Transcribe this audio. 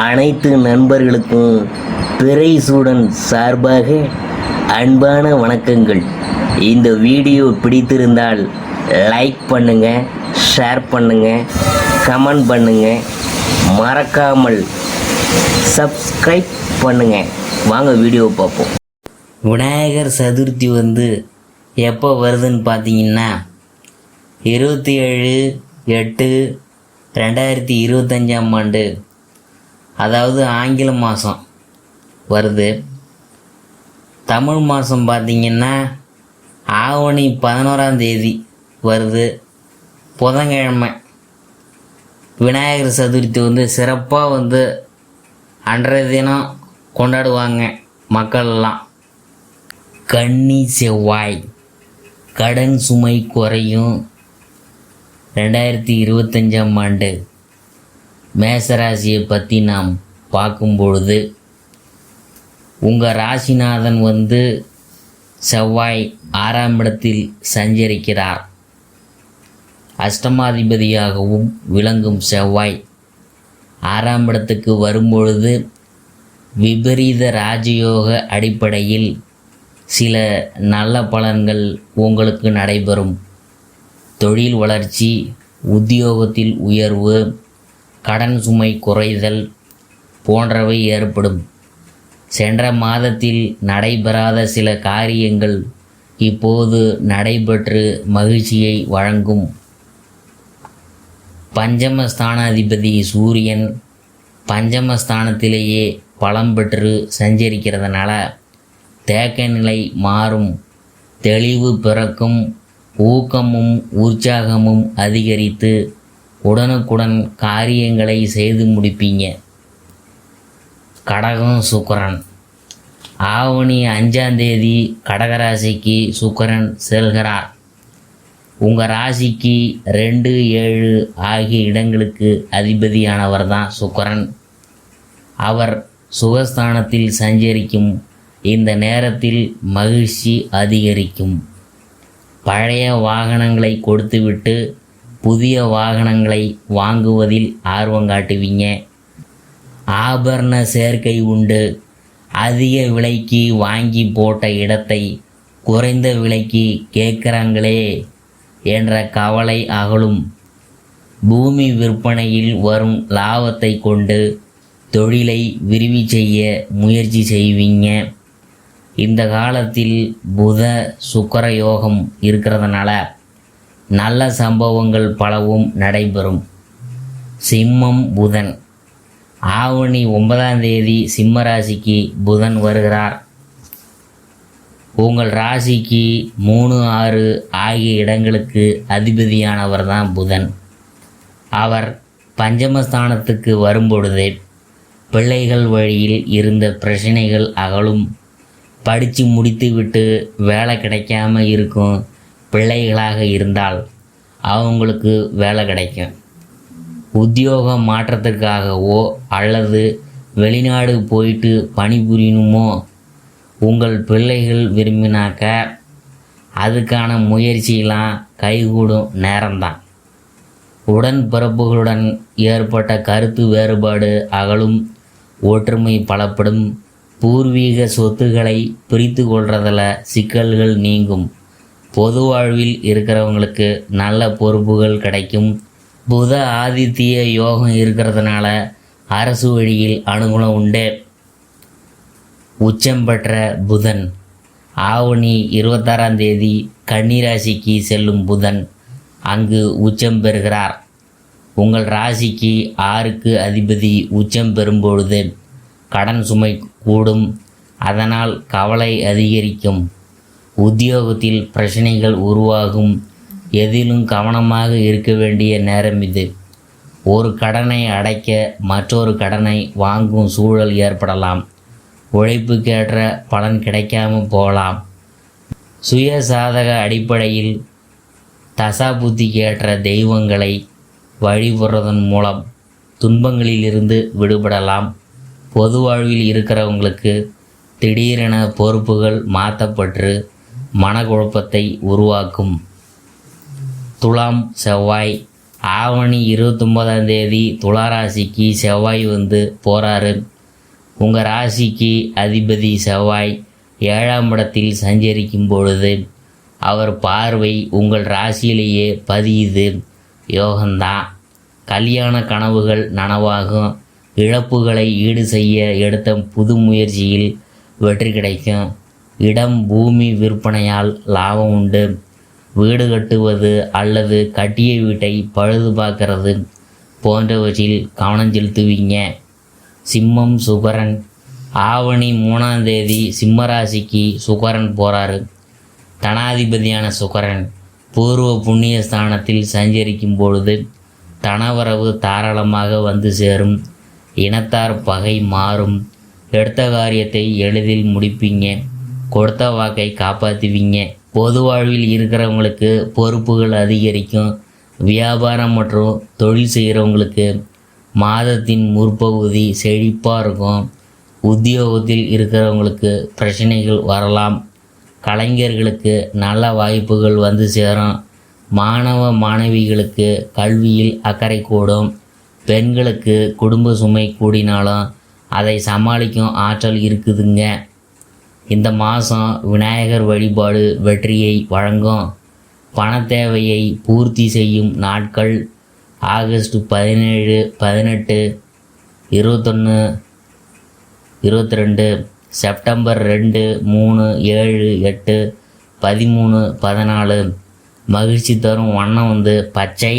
அனைத்து நண்பர்களுக்கும் பிறைசூடன் சார்பாக அன்பான வணக்கங்கள். இந்த வீடியோ பிடித்திருந்தால் லைக் பண்ணுங்க, ஷேர் பண்ணுங்க, கமெண்ட் பண்ணுங்க, மறக்காமல் சப்ஸ்கிரைப் பண்ணுங்க. வாங்க வீடியோ பார்ப்போம். விநாயகர் சதுர்த்தி எப்போ வருதுன்னு பார்த்தீங்கன்னா 27/8/2025 அதாவது ஆங்கில மாதம் வருது. தமிழ் மாதம் பார்த்திங்கன்னா ஆவணி 11 வருது, புதன்கிழமை. விநாயகர் சதுர்த்தி சிறப்பாக அன்றைய தினம் கொண்டாடுவாங்க மக்கள்லாம். கன்னி செவ்வாய், கடன் சுமை குறையும். 2025 மேசராசியை பற்றி நாம் பார்க்கும் பொழுது உங்கள் ராசிநாதன் செவ்வாய் 6ஆம் இடத்தில் சஞ்சரிக்கிறார். அஷ்டமாதிபதியாகவும் விளங்கும் செவ்வாய் 6ஆம் இடத்துக்கு வரும்பொழுது விபரீத ராஜயோக அடிப்படையில் சில நல்ல பலன்கள் உங்களுக்கு நடைபெறும். தொழில் வளர்ச்சி, உத்தியோகத்தில் உயர்வு, கடன் சுமை குறைதல் போன்றவை ஏற்படும். சென்ற மாதத்தில் நடைபெறாத சில காரியங்கள் இப்போது நடைபெற்று மகிழ்ச்சியை வழங்கும். பஞ்சமஸ்தானாதிபதி சூரியன் பஞ்சமஸ்தானத்திலேயே பலம் பெற்று சஞ்சரிக்கிறதுனால தேக்க நிலை மாறும், தெளிவு பிறக்கும், ஊக்கமும் உற்சாகமும் அதிகரித்து உடனுக்குடன் காரியங்களை செய்து முடிப்பீங்க. கடகம் சுக்கிரன், ஆவணி 5 கடகராசிக்கு சுக்கிரன் செல்கிறார். உங்கள் ராசிக்கு 2, 7 ஆகிய இடங்களுக்கு அதிபதியானவர் தான் சுக்கிரன். அவர் சுகஸ்தானத்தில் சஞ்சரிக்கும் இந்த நேரத்தில் மகிழ்ச்சி அதிகரிக்கும். பழைய வாகனங்களை கொடுத்துவிட்டு புதிய வாகனங்களை வாங்குவதில் ஆர்வம் காட்டுவீங்க. ஆபரண சேர்க்கை உண்டு. அதிக விலைக்கு வாங்கி போட்ட இடத்தை குறைந்த விலைக்கு கேட்குறாங்களே என்ற கவலை அகலும். பூமி விற்பனையில் வரும் லாபத்தை கொண்டு தொழிலை விரிவி செய்ய முயற்சி செய்வீங்க. இந்த காலத்தில் புத சுக்கிர யோகம் இருக்கிறதுனால நல்ல சம்பவங்கள் பலவும் நடைபெறும். சிம்மம் புதன், ஆவணி 9 சிம்ம ராசிக்கு புதன் வருகிறார். உங்கள் ராசிக்கு 3, 6 ஆகிய இடங்களுக்கு அதிபதியானவர் தான் புதன். அவர் பஞ்சமஸ்தானத்துக்கு வரும்பொழுது பிள்ளைகள் வழியில் இருந்த பிரச்சனைகள் அகலும். படித்து முடித்துவிட்டு வேலை கிடைக்காம இருக்கும் பிள்ளைகளாக இருந்தால் அவங்களுக்கு வேலை கிடைக்கும். உத்தியோக மாற்றத்திற்காகவோ அல்லது வெளிநாடு போயிட்டு பணிபுரியணுமோ உங்கள் பிள்ளைகள் விரும்பினாக்க அதுக்கான முயற்சியெல்லாம் கைகூடும் நேரம்தான். உடன்பிறப்புகளுடன் ஏற்பட்ட கருத்து வேறுபாடு அகலும், ஒற்றுமை பலப்படும். பூர்வீக சொத்துக்களை பிரித்து கொள்றதில் சிக்கல்கள் நீங்கும். பொது வாழ்வில் இருக்கிறவங்களுக்கு நல்ல பொறுப்புகள் கிடைக்கும். புத ஆதித்ய யோகம் இருக்கிறதுனால அரசு வழியில் அனுகூலம் உண்டு. உச்சம் பெற்ற புதன், ஆவணி 26 கன்னிராசிக்கு செல்லும் புதன் அங்கு உச்சம் பெறுகிறார். உங்கள் ராசிக்கு 6க்கு அதிபதி உச்சம் பெறும்பொழுது கடன் சுமை கூடும். அதனால் கவலை அதிகரிக்கும். உத்தியோகத்தில் பிரச்சனைகள் உருவாகும். எதிலும் கவனமாக இருக்க வேண்டிய நேரம் இது. ஒரு கடனை அடைக்க மற்றொரு கடனை வாங்கும் சூழல் ஏற்படலாம். உழைப்புக்கேற்ற பலன் கிடைக்காம போகலாம். சுயசாதக அடிப்படையில் தசாபுத்திக்கேற்ற தெய்வங்களை வழிபடுறதன் மூலம் துன்பங்களிலிருந்து விடுபடலாம். பொது வாழ்வில் இருக்கிறவங்களுக்கு திடீரென பொறுப்புகள் மாற்றப்பட்டு மனக்குழப்பத்தை உருவாக்கும். துலாம் செவ்வாய் ஆவணி 29ஆம் தேதி துலா ராசிக்கு செவ்வாய் வந்து போகிறாரு. உங்கள் ராசிக்கு அதிபதி செவ்வாய் 7ஆம் இடத்தில் சஞ்சரிக்கும் பொழுது அவர் பார்வை உங்கள் ராசியிலேயே பதியுது. யோகம்தான். கல்யாண கனவுகள் நனவாகும். இழப்புகளை ஈடு செய்ய எடுத்த புது முயற்சியில் வெற்றி கிடைக்கும். இடம் பூமி விற்பனையால் லாபம் உண்டு. வீடு கட்டுவது அல்லது கட்டிய வீட்டை பழுது பார்க்கறது போன்றவற்றில் கவனம் செலுத்துவீங்க. சிம்மம் சுக்கிரன். ஆவணி 3ஆம் தேதி சிம்மராசிக்கு சுக்கிரன் போகிறாரு. தனாதிபதியான சுக்கிரன் பூர்வ புண்ணிய ஸ்தானத்தில் சஞ்சரிக்கும் பொழுது தனவரவு தாராளமாக வந்து சேரும். இனத்தார் பகை மாறும். எடுத்த காரியத்தை எளிதில் முடிப்பீங்க. கொடுத்த வாக்கை காப்பாற்றுவீங்க. பொது வாழ்வில் இருக்கிறவங்களுக்கு பொறுப்புகள் அதிகரிக்கும். வியாபாரம் மற்றும் தொழில் செய்கிறவங்களுக்கு மாதத்தின் முற்பகுதி செழிப்பாக இருக்கும். உத்தியோகத்தில் இருக்கிறவங்களுக்கு பிரச்சனைகள் வரலாம். கலைஞர்களுக்கு நல்ல வாய்ப்புகள் வந்து சேரும். மாணவ மாணவிகளுக்கு கல்வியில் அக்கறை கூடும். பெண்களுக்கு குடும்ப சுமை கூடினாலும் அதை சமாளிக்கும் ஆற்றல் இருக்குதுங்க. இந்த மாதம் விநாயகர் வழிபாடு வெற்றியை வழங்கும். பண தேவையை பூர்த்தி செய்யும் நாட்கள் ஆகஸ்ட் 17, 18, 21, 22, செப்டம்பர் 2, 3, 7, 8, 13, 14. மகிழ்ச்சி தரும் வண்ணம் வந்து பச்சை.